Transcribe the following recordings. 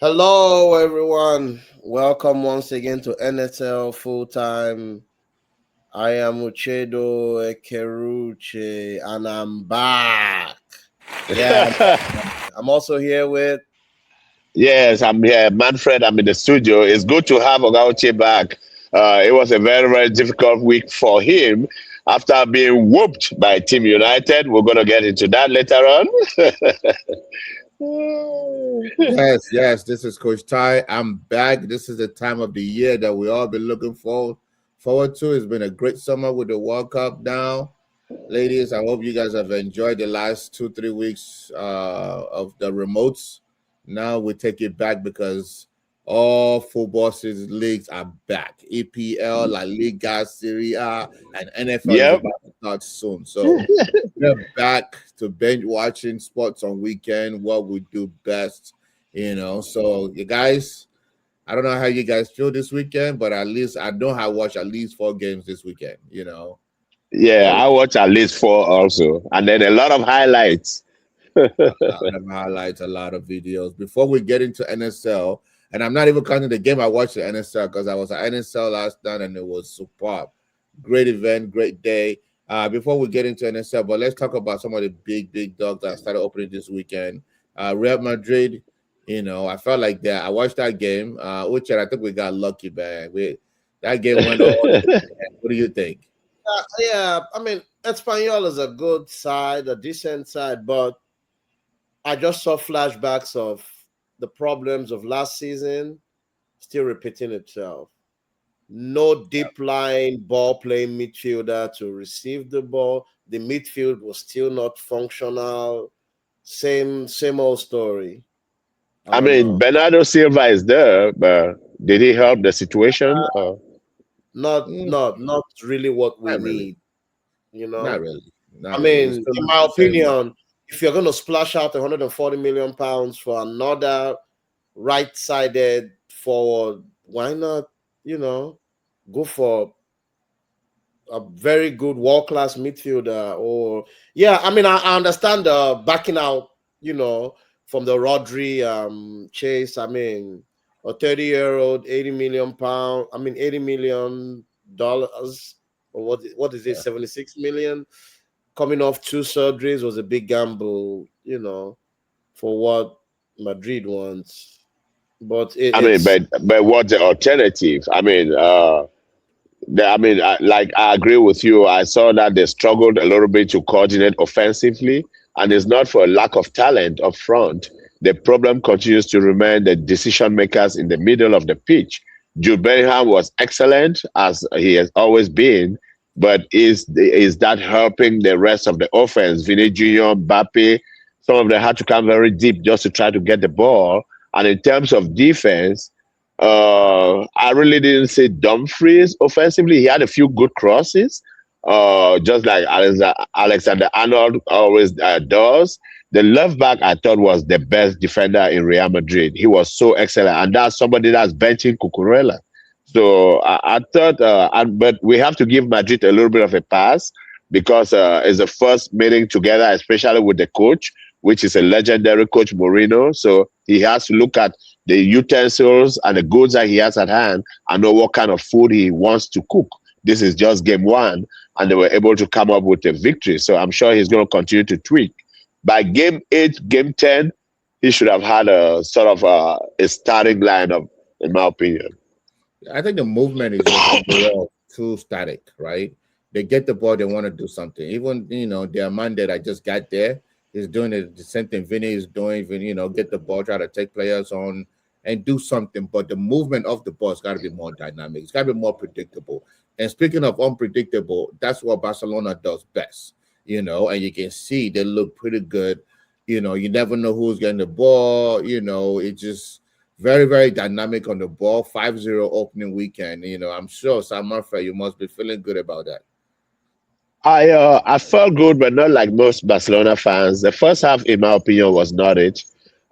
Hello, everyone. Welcome once again to NSL Full-Time. I am Uchedo Ekeruche, and I'm back. Yeah, I'm also here with. Yes, I'm here. Manfred, I'm in the studio. It's good to have Ogauche back. It was a very, very difficult week for him after being whooped by Team United. We're going to get into that later on. Yes, this is Coach Ty. I'm back. This is the time of the year that we all been looking forward to. It's been a great summer with the World Cup now. Ladies, I hope you guys have enjoyed the last 2-3 weeks of the remotes. Now we take it back because all football season leagues are back. EPL, La Liga, Serie A, and NFL is Yep. about to start soon. So we're back to binge watching sports on weekend, what we do best, So you guys, I don't know how you guys feel this weekend, but at least I know I watch at least 4 games this weekend. Yeah, So I watch at least four also. And then a lot of highlights. a lot of highlights, a lot of videos. Before we get into NSL, and I'm not even counting the game I watched the NSL because I was at NSL last night and it was superb. Great event, great day. Before we get into NSL, but let's talk about some of the big dogs that started opening this weekend. Real Madrid, I felt like that. I watched that game, which I think we got lucky, man. That game went all the way. What do you think? Yeah, I mean, Espanyol is a good side, a decent side, but I just saw flashbacks of the problems of last season still repeating itself. No deep line ball playing midfielder to receive the ball. The midfield was still not functional. Same old story. I I don't mean, know. Bernardo Silva is there, but did he help the situation? Not Mm, not not really what we not really. need, you Not know. really. I Not really. It's mean, still in not my the same. opinion, if you're gonna splash out 140 million pounds for another right-sided forward, why not, you know, go for a very good world-class midfielder? Or yeah, I mean, I understand the backing out, you know, from the Rodri chase. I mean, a 30-year-old, 80 million pound, I mean, $80 million, or what is it, Yeah. 76 million, coming off two surgeries was a big gamble, for what Madrid wants. But I mean, it's but what's the alternative? Like I agree with you. I saw that they struggled a little bit to coordinate offensively, and it's not for a lack of talent up front. The problem continues to remain the decision makers in the middle of the pitch. Jude Bellingham was excellent as he has always been, but is that helping the rest of the offense? Vinny Jr., Mbappe, some of them had to come very deep just to try to get the ball. And in terms of defense, I really didn't see Dumfries offensively. He had a few good crosses, just like Alexander Arnold always does. The left back I thought was the best defender in Real Madrid. He was so excellent, and that's somebody that's benching Cucurella. So I thought, but we have to give Madrid a little bit of a pass because it's the first meeting together, especially with the coach, which is a legendary coach Mourinho. So he has to look at the utensils and the goods that he has at hand and know what kind of food he wants to cook. This is just game one, and they were able to come up with a victory. So I'm sure he's going to continue to tweak. By game 8, game 10, he should have had a sort of a starting lineup, in my opinion. I think the movement is just overall too static, right? They get the ball, they want to do something. Even their man that I just got there is doing the same thing Vinny is doing. Get the ball, try to take players on and do something. But the movement of the ball has got to be more dynamic. It's got to be more predictable. And speaking of unpredictable, that's what Barcelona does best. And you can see they look pretty good. You never know who's getting the ball. It just very, very dynamic on the ball. 5-0 opening weekend. I'm sure Sam Murphy, you must be feeling good about that. I felt good, but not like most Barcelona fans. The first half, in my opinion, was not it.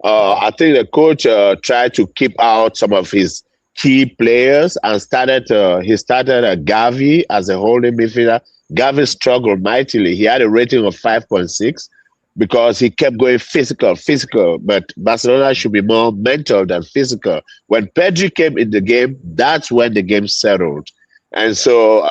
I think the coach tried to keep out some of his key players and he started Gavi as a holding midfielder. Gavi struggled mightily. He had a rating of 5.6, because he kept going physical. But Barcelona should be more mental than physical. When Pedri came in the game, that's when the game settled. And so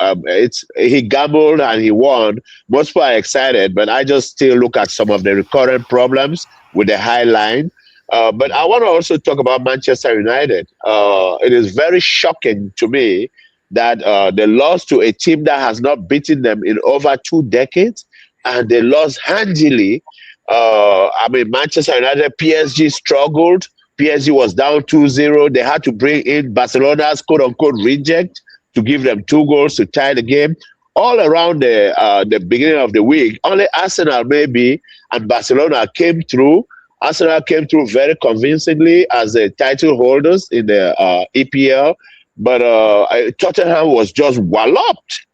he gambled and he won. Most people are excited, but I just still look at some of the recurrent problems with the high line. But I want to also talk about Manchester United. It is very shocking to me that they lost to a team that has not beaten them in over 2 decades, and they lost handily. Manchester United, PSG struggled. PSG was down 2-0. They had to bring in Barcelona's quote-unquote reject to give them 2 goals to tie the game. All around the beginning of the week, only Arsenal maybe and Barcelona came through. Arsenal came through very convincingly as the title holders in the EPL, but Tottenham was just walloped.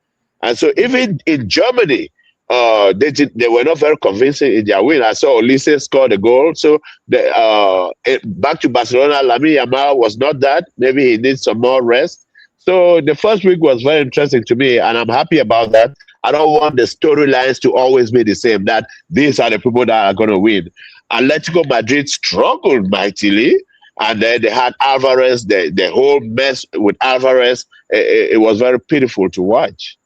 And so even in Germany, they were not very convincing in their win. I saw Olise score the goal. So back to Barcelona, Lamine Yamal was not that. Maybe he needs some more rest. So the first week was very interesting to me, and I'm happy about that. I don't want the storylines to always be the same, that these are the people that are going to win. Atletico Madrid struggled mightily, and then they had Alvarez, the whole mess with Alvarez. It was very pitiful to watch.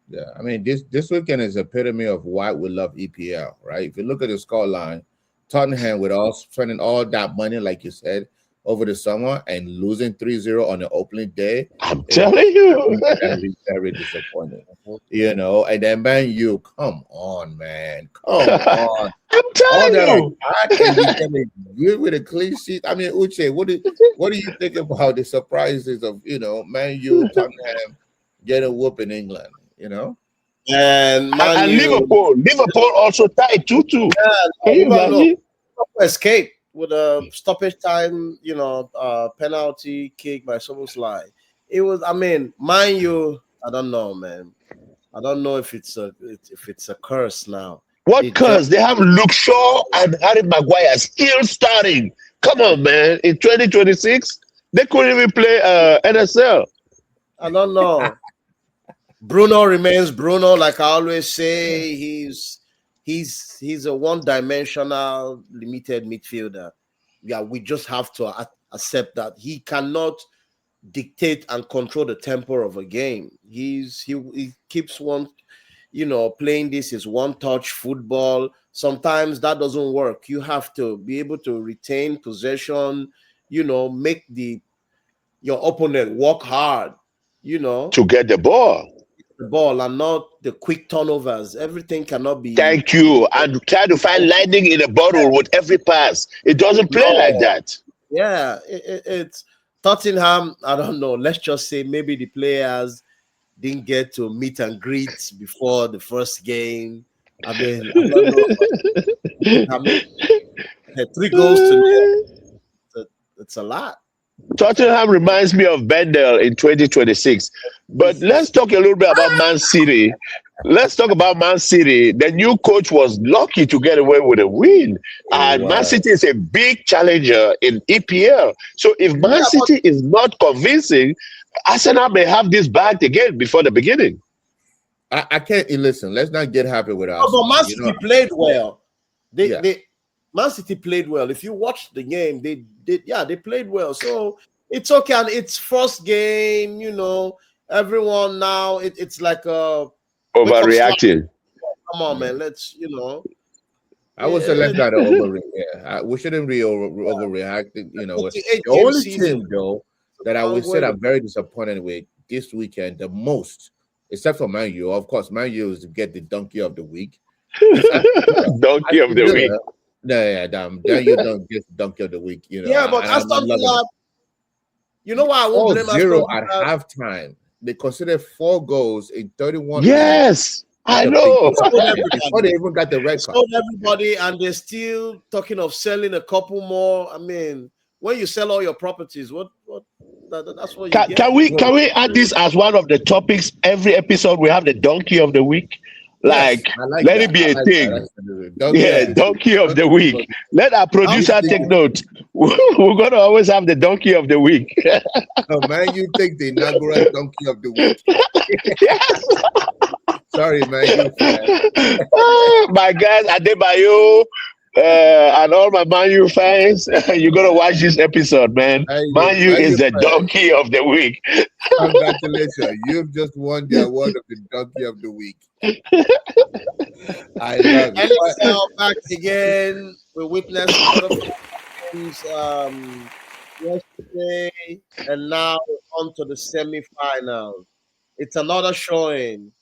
Yeah, I mean, this weekend is epitome of why we love EPL, right? If you look at the scoreline, Tottenham with all spending all that money, like you said, over the summer and losing 3-0 on the opening day. I'm telling you. Very, very disappointing. You know, and then Man U, come on, man. Come on. I'm telling you. I can be good with a clean sheet. I mean, Uche, what do you think about the surprises of, Man U, Tottenham getting whooped in England, And Liverpool also tied 2-2. Can you imagine? Liverpool escaped with a stoppage time, penalty kick by Soboslai. It was, Man U, I don't know, man. I don't know if it's a curse now. What curse? They have Luke Shaw and Harry Maguire still starting. Come on, man. In 2026, they couldn't even play NSL. I don't know. Bruno remains Bruno, like I always say. He's a one-dimensional, limited midfielder. Yeah, we just have to accept that he cannot dictate and control the tempo of a game. He keeps playing this is one-touch football. Sometimes that doesn't work. You have to be able to retain possession. Make your opponent work hard. To get the ball. And not the quick turnovers. Everything cannot be. Thank you. And try to find lightning in a bottle with every pass. It doesn't play like that. Yeah, it's Tottenham. I don't know. Let's just say maybe the players didn't get to meet and greet before the first game. I don't know. 3 goals to them. It's a lot. Tottenham reminds me of Bendel in 2026. But let's talk a little bit about Man City. Let's talk about Man City. The new coach was lucky to get away with a win. And Man City is a big challenger in EPL. So if Man City is not convincing, Arsenal may have this bagged again before the beginning. I can't listen. Let's not get happy with us. But Man City played well. Man City played well. If you watch the game, they played well. So it's okay. And it's first game, everyone now, it's like a overreacting. Come on, man. Let's, I would say let's not overreact. Yeah, we shouldn't be overreacting. The only team, though, that I would say I'm very disappointed with this weekend, the most, except for Man U. Of course, Man U is to get the donkey of the week. Donkey of the week. Yeah, damn. Then you don't get donkey of the week, Yeah, but Aston Villa, why I won't blame Aston at halftime. They considered 4 goals in 31 minutes. I know. Before they even got the red card. Sold everybody, and they're still talking of selling a couple more. When you sell all your properties, that's what you get. Can we add this as one of the topics every episode? We have the donkey of the week. Let it be a thing. Donkey of the week. Let our producer take note. We're gonna always have the donkey of the week. Man, you take the inaugural donkey of the week. Sorry, man. You fan. Oh, my guys, Adebayo, and all my Man U fans, you gotta watch this episode, man. Man U Man, is you the fan. donkey of the week. Congratulations. You've just won the award of the Donkey of the Week. I love it. NSL back again. We witnessed quarterfinals yesterday, and now we're on to the semifinals. It's another showing.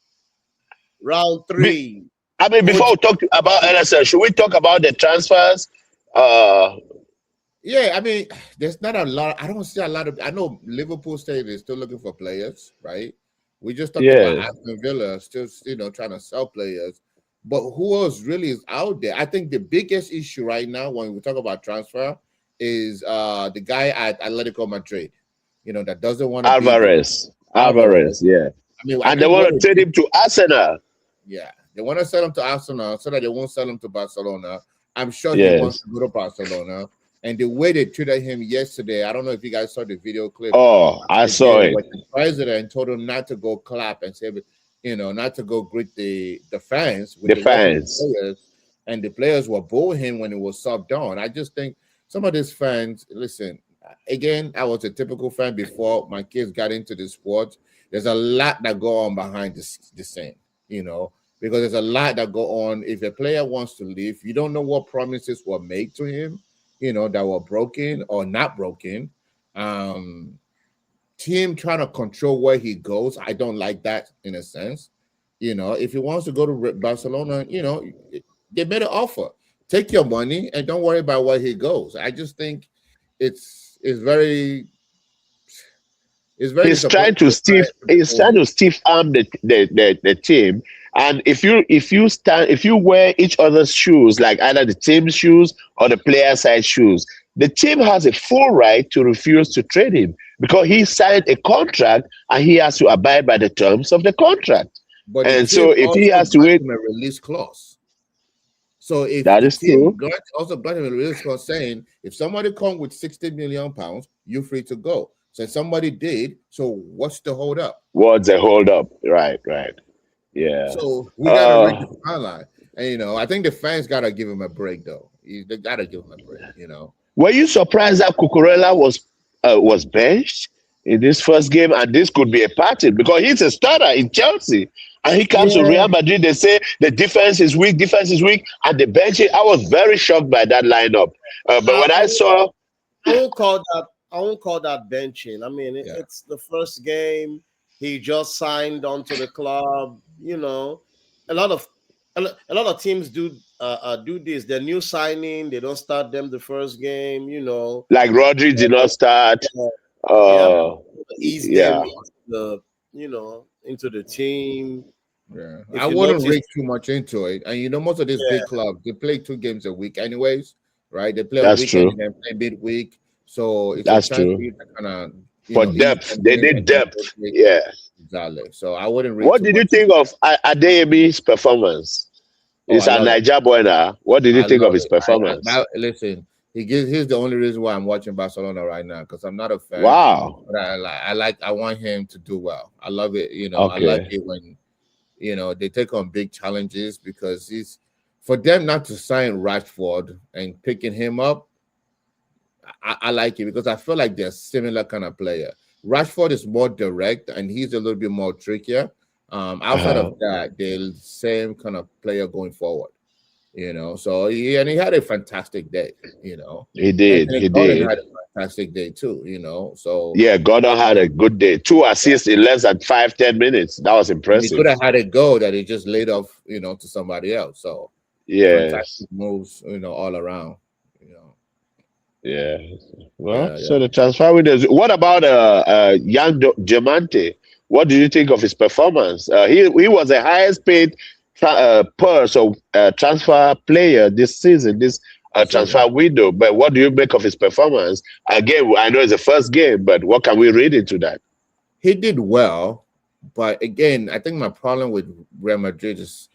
Round Be- three. I mean, before we OGB talk about NSL, should we talk about the transfers? Uh, Yeah, I mean, there's not a lot. I don't see a lot of. I know Liverpool State is still looking for players, right? We just talked about yes, Aston Villa still, trying to sell players. But who else really is out there? I think the biggest issue right now when we talk about transfer is the guy at Atletico Madrid, that doesn't want to be there. Alvarez. Alvarez, yeah, I mean, I and they think what want to trade him to Arsenal. yeah, they want to sell him to Arsenal so that they won't sell him to Barcelona. I'm sure he wants Yes. to go to Barcelona. And the way they treated him yesterday, I don't know if you guys saw the video clip. Oh, I saw it. When the president told him not to go clap and say, not to go greet the fans with The the rest of the fans. players, and the players were booing him when it was subbed on. I just think some of these fans, listen, again, I was a typical fan before my kids got into the sport. There's a lot that go on behind the scene, because there's a lot that go on. If a player wants to leave, you don't know what promises were made to him, that were broken or not broken. Team trying to control where he goes. I don't like that in a sense. If he wants to go to Barcelona, they made an offer. Take your money and don't worry about where he goes. I just think it's very He's disappointing trying to for stiff. He's trying to stiff arm the team. And if you wear each other's shoes, like either the team's shoes or the player side shoes, the team has a full right to refuse to trade him because he signed a contract and he has to abide by the terms of the contract. But the And team so if he also has to got wait, him a release clause. So if that the is team true. also got him a release clause saying if somebody come with 60 million pounds, you're free to go. So somebody did. So what's the hold up? What's a hold up? Right, right. Yeah. So we gotta read Uh, the fine line. And I think the fans gotta give him a break though. They gotta give him a break, were you surprised that Cucurella was benched in this first game? And this could be a pattern because he's a starter in Chelsea. And he comes to Yeah. Real Madrid. They say the defense is weak, and the bench. I was very shocked by that lineup. But I, when I, I won't, saw, I won't call that. I won't call that benching. I mean, Yeah. it's the first game. He just signed onto the club. A lot of a lot of teams do this. They're new signing. They don't start them the first game. like Rodri did not start, Yeah, uh, ease them yeah, into the team. Yeah. I If you wouldn't notice, read too much into it. And most of these big yeah, clubs, they play 2 games a week anyways, right? They play on that's weekend true. and then play midweek. So it's a That's chance for true. you to kind of, For ease depth, them they in need and then depth. rotate. Yeah. Exactly. So I wouldn't read What too did you much. think of Adeyemi's performance? Oh, He's I a love it. Niger boy now. What did you I think of love his it. performance? Listen, here's the only reason why I'm watching Barcelona right now because I'm not a fan, Wow. but I want him to do well. I love it. I like Okay. it when they take on big challenges because he's for them not to sign Rashford and picking him up. I like it because I feel like they're similar kind of player. Rashford is more direct and he's a little bit more trickier. Outside Uh-huh. of that, they're the same kind of player going forward. So he had a fantastic day. He did. Anthony He Gordon had did. a fantastic day too. So Yeah, Gordon had a good day. 2 assists in less than 5-10 minutes. That was and he impressive. could have had a goal that he just laid off, to somebody else. So Yes. fantastic moves, all around. Yeah. Well, Yeah, yeah. so the transfer windows. What about young Diamante? What do you think of his performance? He was the highest paid purse of transfer player this season, this This transfer season. window. But what do you make of his performance? Again, I know it's the first game, but what can we read into that? He did well, but again, I think my problem with Real Madrid is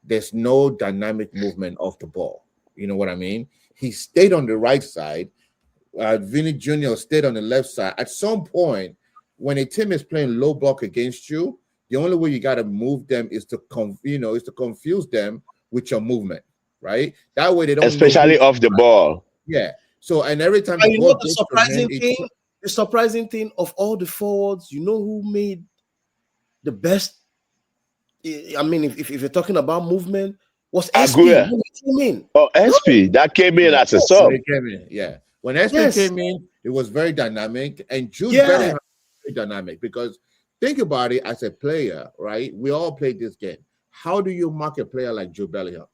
there's no dynamic movement off the ball. You know what I mean? He stayed on the right side. Vinny Jr. stayed on the left side. At some point, when a team is playing low block against you, The only way you got to move them is to confuse them with your movement, right? That way they don't know Especially off the ball. Yeah. So, and every time And the you ball know goes to him, the surprising thing of all the forwards, you know who made the best? I mean, if you're talking about movement, was SP Aguirre. when he came in. Oh, SP that came in as a when sub. he came in, yeah. When SP came in, it was very dynamic, and Jude Bellingham was very dynamic because think about it as a player, right? We all played this game. How do you mark a player like Jude Bellingham?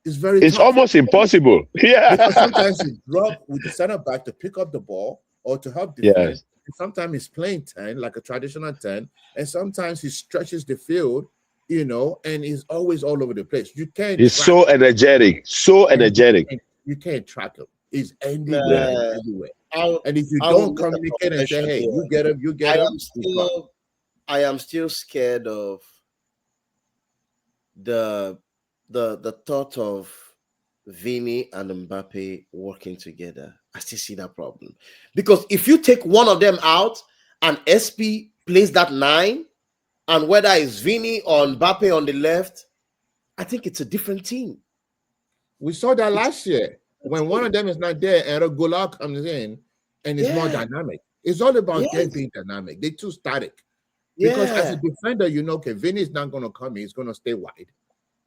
It's tough. Almost impossible. Yeah. Because sometimes he drop with the center back to pick up the ball or to help defend. Yes. And sometimes he's playing 10, like a traditional 10, and sometimes he stretches the field, and he's always all over the place. You can't. He's so energetic, You can't track him. He's everywhere. And if you don't communicate and say, "Hey, you get him," I am still scared of the thought of Vini and Mbappe working together. I still see that problem because if you take one of them out and SP plays that 9, and whether it's Vini or Mbappe on the left, I think it's a different team. We saw that last year when one of them is not there and Goulart comes in and it's more dynamic. It's all about them being dynamic. They're too static. Because as a defender, okay, Vini is not going to come in. He's going to stay wide.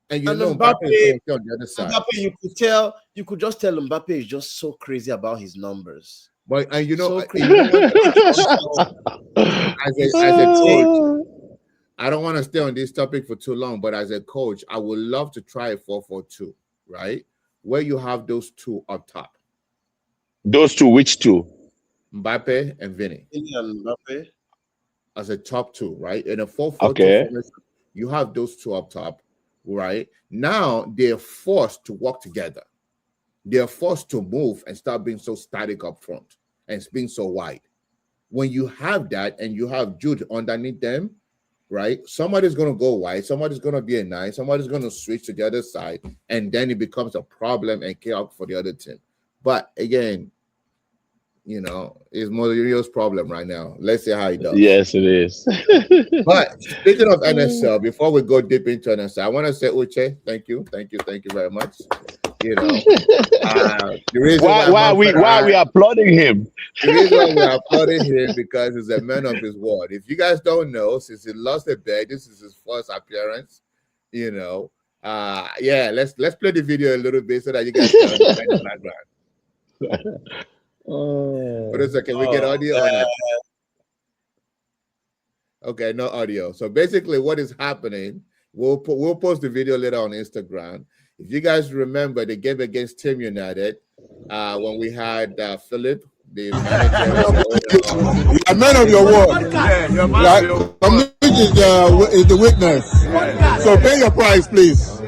And Mbappe is on the other side. Mbappe, you could just tell Mbappe is just so crazy about his numbers. But as a coach, I don't want to stay on this topic for too long, but as a coach, I would love to try a 4-4-2, right? Where you have those two up top. Those two, which two? Mbappe and Vini. And Mbappe. As a top two, right? In a 4-4-2 formation, you have those two up top. Right now, they're forced to work together. They're forced to move and start being so static up front and being so wide. When you have that and you have Jude underneath them, right? Somebody's going to go wide. Somebody's going to be a 9. Somebody's going to switch to the other side, and then it becomes a problem and chaos for the other team. But again, it's Mourinho's problem right now. Let's see how he does. Yes, it is. But speaking of NSL, before we go deep into NSL, I want to say, Uche, thank you very much. The reason why we applauding him? The reason why we're applauding him because he's a man of his word. If you guys don't know, since he lost a bet, this is his first appearance. Let's play the video a little bit so that you guys can understand the background. What is it? Can we get audio on it? Okay, no audio. So basically, what is happening? We'll post the video later on Instagram. If you guys remember the game against Team United, when we had Philip, the manager. You're a man of your word. Yeah, you're a man of your word. Community is the witness. Yeah. So pay your price, please.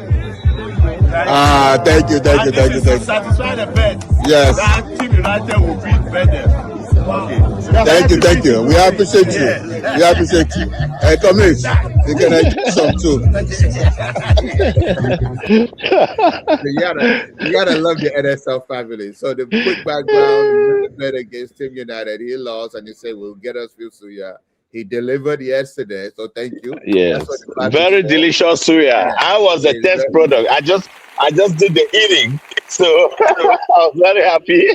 Thank you. Satisfy the bet. Yes. That Team United will beat Bedem. Okay. Thank you. We appreciate you. Hey, Tomis, you can have some too. You gotta love the NSL family. So the quick background: the bet against Team United, he lost, and he said, "We'll get us suya." He delivered yesterday, so thank you. Yes, very delicious suya. I was a test product. I just did the eating, so I was very happy.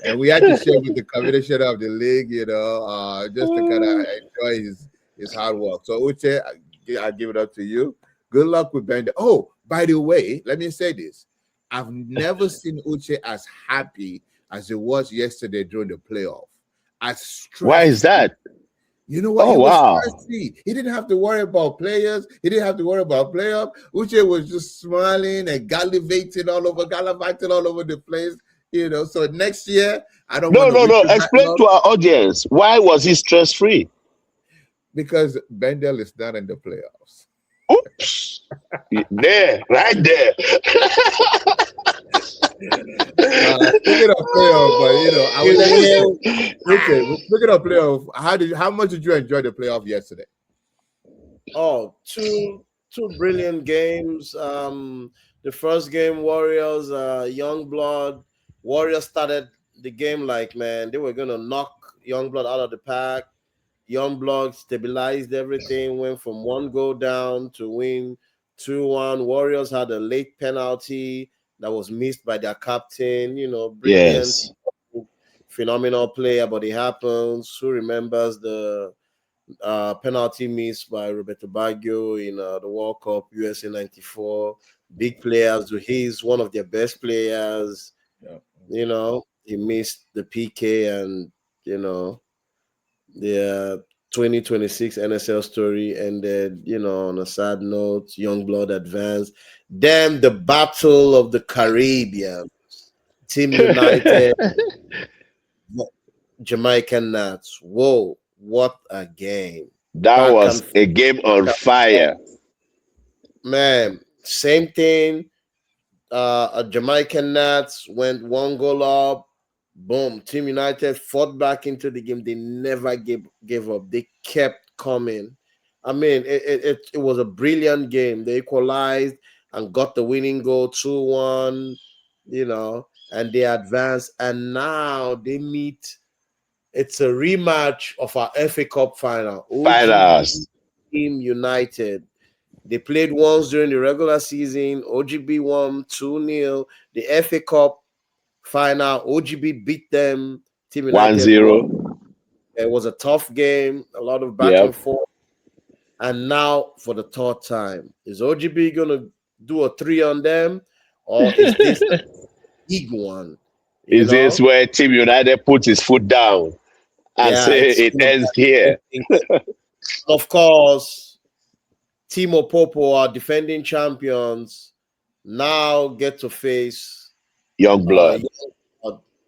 And we had to share with the combination of the league, just to kind of enjoy his hard work. So Uche, I give it up to you. Good luck with Bender. Oh, by the way, let me say this. I've never seen Uche as happy as he was yesterday during the playoff. Why is that? You know what? Oh, wow. He didn't have to worry about players. He didn't have to worry about playoff. Uche was just smiling and gallivanting all over the place. So next year, I don't want to... No. Explain to our audience, why was he stress-free? Because Bendel is not in the playoffs. Oops. Right there. Speaking of playoff, speaking of playoff, how much did you enjoy the playoff yesterday? Oh, two brilliant games. The first game, Warriors, Youngblood. Warriors started the game like, man, they were gonna knock Youngblood out of the park. Youngblood stabilized everything, went from 1 goal down to win 2-1. Warriors had a late penalty that was missed by their captain. Brilliant, Yes. phenomenal player, but it happens. Who remembers the penalty missed by Roberto Baggio in the World Cup USA 94? Big players. He's one of their best players. Yeah. He missed the PK, and the 2026 NSL story ended, on a sad note. Youngblood advanced. Then the Battle of the Caribbean. Team United, Jamaican Nats. Whoa, what a game. That Back was and a game on fire. man, same thing. A Jamaican Nats went 1 goal up. Boom. Team United fought back into the game. They never gave up. They kept coming. I mean, it was a brilliant game. They equalized and got the winning goal 2-1, and they advanced. And now they meet. It's a rematch of our FA Cup final. OGB Finals. Team United. They played once during the regular season. OGB won 2-0. The FA Cup final, OGB beat them. Team United 1-0. won. It was a tough game, a lot of back Yep. and forth. And now for the third time, is OGB going to do a 3 on them, or is this a big one? Is this where Team United puts his foot down and say it ends here? Of course, Timo Popo, our defending champions, now get to face Youngblood.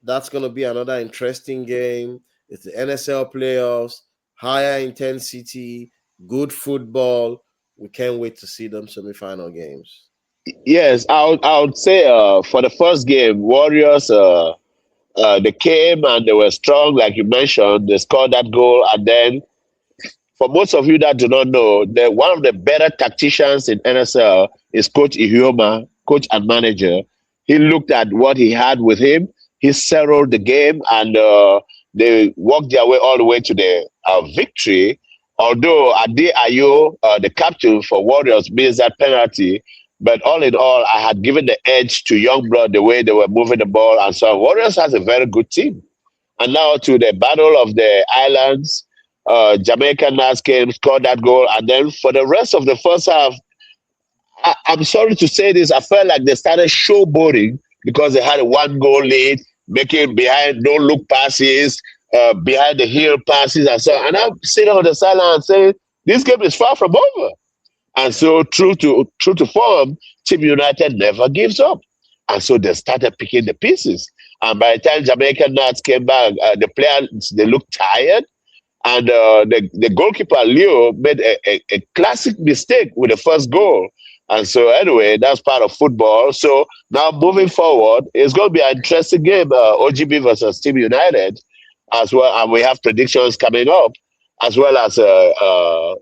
That's going to be another interesting game. It's the NSL playoffs, higher intensity, good football. We can't wait to see them semifinal games. Yes, I would say for the first game, Warriors they came and they were strong, like you mentioned. They scored that goal, and then for most of you that do not know, one of the better tacticians in NSL is Coach Ihioma, coach and manager. He looked at what he had with him. He settled the game, and they walked their way all the way to the victory. Although Ade Ayo, the captain for Warriors, missed that penalty. But all in all, I had given the edge to Youngblood the way they were moving the ball. And so Warriors has a very good team. And now to the Battle of the Islands, Jamaican Nats came, scored that goal. And then for the rest of the first half, I'm sorry to say this, I felt like they started showboating because they had a 1-goal lead, making behind no-look passes, behind the heel passes and so on. And I'm sitting on the sideline saying, this game is far from over. And so true to form, Team United never gives up. And so they started picking the pieces. And by the time Jamaican Nats came back, the players, they looked tired. And the goalkeeper, Leo, made a classic mistake with the first goal. And so anyway, that's part of football. So now moving forward, it's going to be an interesting game, OGB versus Team United as well. And we have predictions coming up, as well as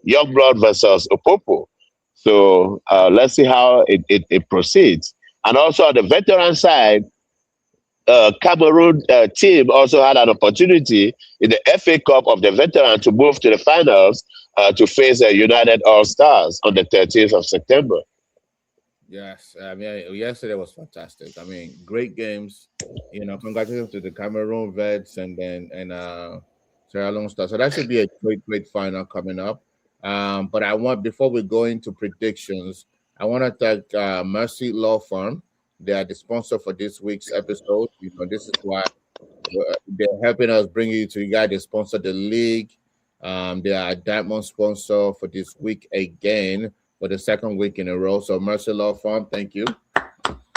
Youngblood versus Opopo. So let's see how it proceeds. And also on the veteran side, Cameroon team also had an opportunity in the FA Cup of the veteran to move to the finals to face the United All Stars on the 13th of September. Yes, I mean, yesterday was fantastic. I mean, great games. Congratulations to the Cameroon Vets and Sierra Leone Stars. So that should be a great final coming up. But before we go into predictions, I want to thank Mercy Law Firm. They are the sponsor for this week's episode. This is why they're helping us bring you to you guys. They sponsor the league. They are a diamond sponsor for this week again for the second week in a row. So Mercy Law Firm, thank you.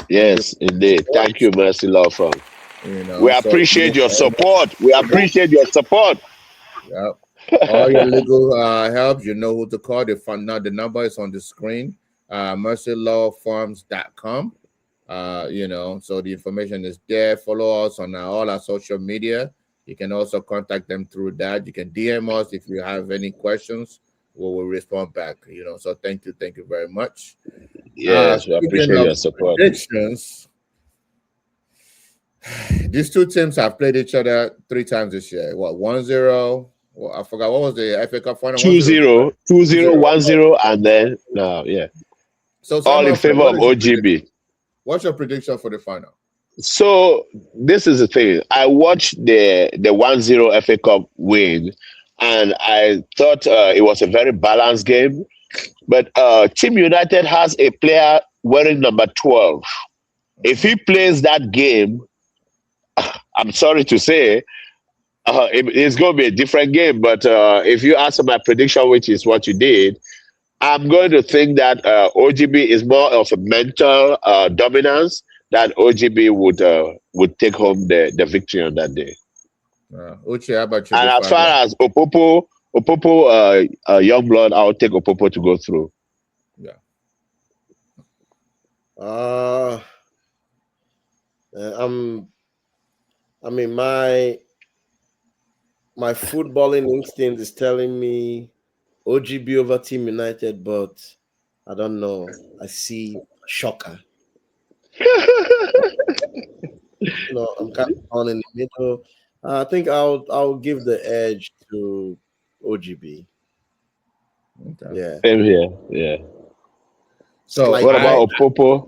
Yes, indeed. Thank you, Mercy Law Firm. We appreciate your support. We appreciate your support. Yep. All your legal help, you know who to call. Now the number is on the screen. mercylawfarms.com. So the information is there. Follow us on all our social media. You can also contact them through that. You can DM us if you have any questions. We will respond back. So thank you very much. Yes, we appreciate your support. Predictions. These two teams have played each other 3 times this year. 1-0, Well, I forgot what was the FA Cup final. 2-0, 2-0, 1-0, and then yeah. So All in favor of OGB. What's your prediction for the final? So this is the thing. I watched the 1-0 FA Cup win, and I thought it was a very balanced game. But Team United has a player wearing number 12. If he plays that game, I'm sorry to say, it's going to be a different game. But if you answer my prediction, which is what you did, I'm going to think that OGB is more of a mental dominance, that OGB would take home the victory on that day. Uche, how about you? And as far as Opopo, Youngblood, I'll take Opopo to go through. Yeah. I mean, my footballing instinct is telling me OGB over Team United, but I don't know. I see a shocker. I'm kind of on in the middle. I think I'll give the edge to OGB. Okay. Yeah. Same here. Yeah. So what about Opopo?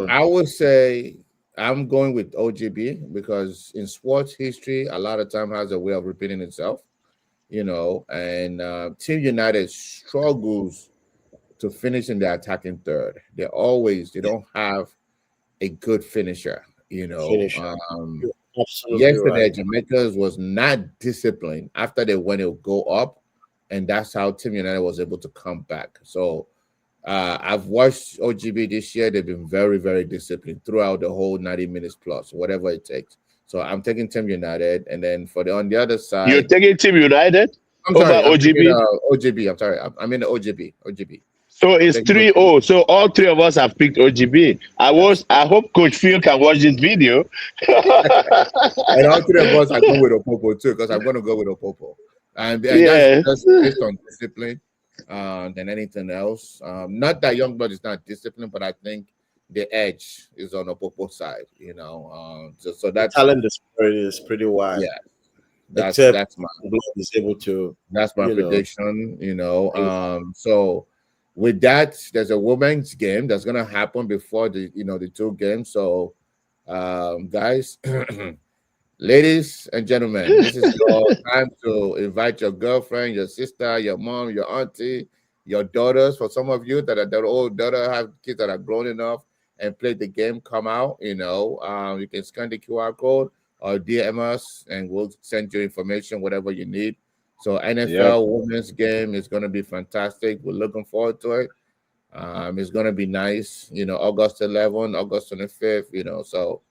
I would say I'm going with OGB because in sports history, a lot of time has a way of repeating itself, and Team United struggles to finish in the attacking third. They don't have a good finisher, Yesterday, right. Jamaica's was not disciplined after they went to go up, and that's how Team United was able to come back. So I've watched OGB this year. They've been very, very disciplined throughout the whole 90 minutes plus, whatever it takes. So I'm taking Team United, and then on the other side, you're taking Team United over OGB. OGB. I'm sorry. I'm in the OGB. So it's 3-0. So all three of us have picked OGB. I hope Coach Phil can watch this video. And all three of us are going with Opopo too, because I'm going to go with Opopo. And that's based on discipline than anything else. Not that Youngblood is not disciplined, but I think the edge is on Opopo's side. So that talent is pretty wide. Yeah, that's my is able to. That's my prediction. So with that, there's a women's game that's gonna happen before the two games. So, guys, ladies and gentlemen, this is your time to invite your girlfriend, your sister, your mom, your auntie, your daughters. For some of you that are old daughter have kids that are grown enough and play the game, come out. You can scan the QR code or DM us, and we'll send you information, whatever you need. So NFL women's game is going to be fantastic. We're looking forward to it. It's going to be nice. August 11th, August 25th. So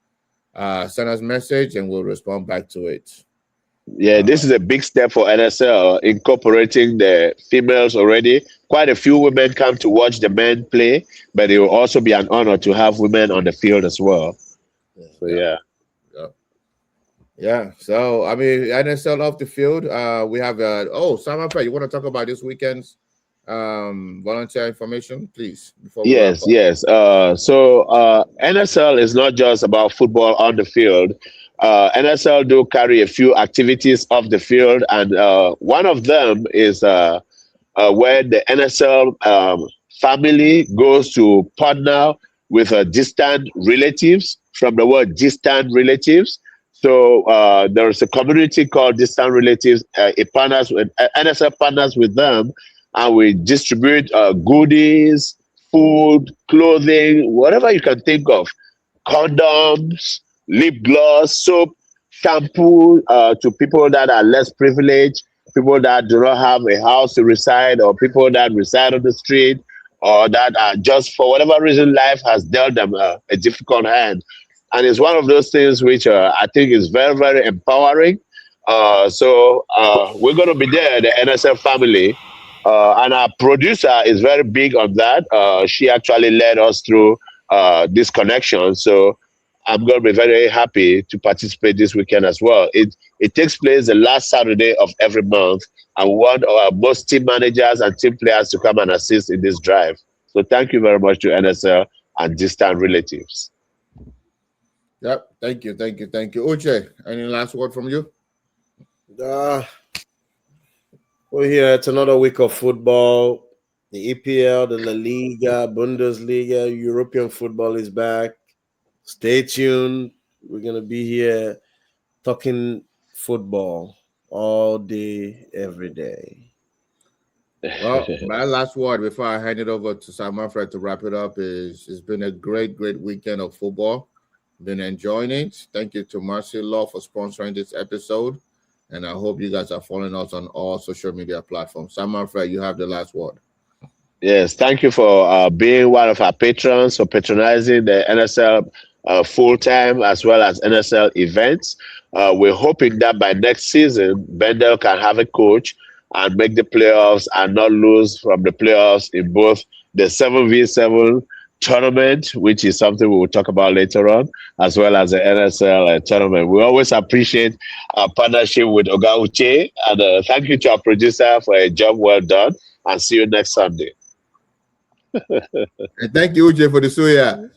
send us a message and we'll respond back to it. Yeah, this is a big step for NSL, incorporating the females already. Quite a few women come to watch the men play, but it will also be an honor to have women on the field as well. So yeah. So I mean, NSL off the field. We have Simon Fair, you want to talk about this weekend's volunteer information, please? Yes. So NSL is not just about football on the field. NSL do carry a few activities off the field, and one of them is where the NSL family goes to partner with distant relatives, from the word distant relatives. So there is a community called Distant Relatives. NSL partners with them, and we distribute goodies, food, clothing, whatever you can think of, condoms, lip gloss, soap, shampoo to people that are less privileged, people that do not have a house to reside, or people that reside on the street, or that are just, for whatever reason, life has dealt them a difficult hand. And it's one of those things which I think is very, very empowering. So we're going to be there, the NSL family. And our producer is very big on that. She actually led us through this connection. So I'm going to be very happy to participate this weekend as well. It takes place the last Saturday of every month. And we want most team managers and team players to come and assist in this drive. So thank you very much to NSL and Distant Relatives. Yep. Thank you. Uche, any last word from you? We're here. It's another week of football. The EPL, the La Liga, Bundesliga, European football is back. Stay tuned. We're going to be here talking football all day, every day. Well, my last word before I hand it over to Sam Manfred to wrap it up is it's been a great weekend of football. Been enjoying it. Thank you to Mercy Law for sponsoring this episode. And I hope you guys are following us on all social media platforms. Sam Manfred, you have the last word. Yes, thank you for being one of our patrons, for patronizing the NSL full-time as well as NSL events. We're hoping that by next season, Bendel can have a coach and make the playoffs and not lose from the playoffs in both the 7v7 tournament, which is something we will talk about later on, as well as the NSL tournament. We always appreciate our partnership with Oga Uche, and thank you to our producer for a job well done, and see you next Sunday. And thank you, Uche, for the suya.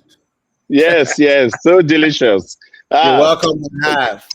Yes, so delicious. You're welcome to have.